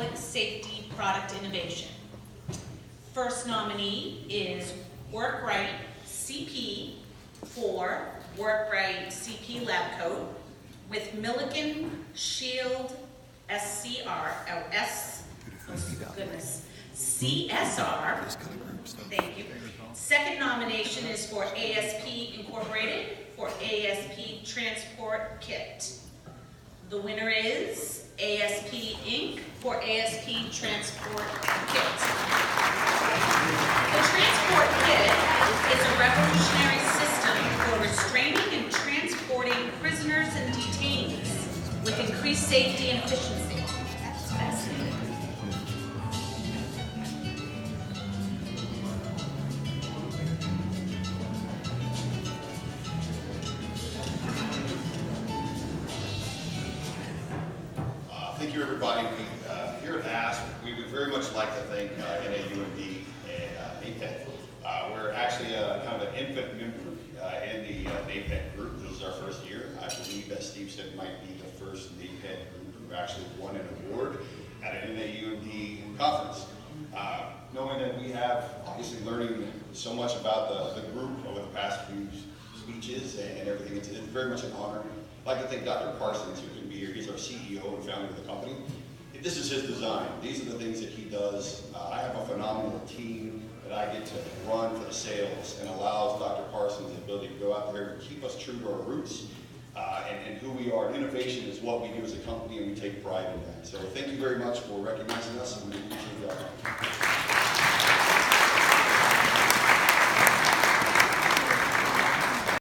public safety product innovation. First nominee is WorkRight CP for WorkRight CP lab coat with Milliken Shield SCR, CSR. Thank you. Second nomination is for ASP Incorporated for ASP Transport Kit. The winner is ASP Inc. for ASP Transport Kit. The Transport Kit is a revolutionary system for restraining and transporting prisoners and detainees with increased safety and efficiency. That's fascinating. Thank you, everybody. Here at ASP, we would very much like to thank NAUMD and NAPED. We're actually kind of an infant member in the NAPED group. This is our first year. I believe, as Steve said, might be the first NAPED group who actually won an award at an NAUMD conference. Knowing that we have, obviously, learning so much about the group over the past few speeches and everything, it's very much an honor. I'd like to thank Dr. Parsons, who can be here. He's our CEO and founder of the company. This is his design. These are the things that he does. I have a phenomenal team that I get to run for the sales and allows Dr. Parsons the ability to go out there and keep us true to our roots and who we are. Innovation is what we do as a company, and we take pride in that. So thank you very much for recognizing us, and we appreciate that.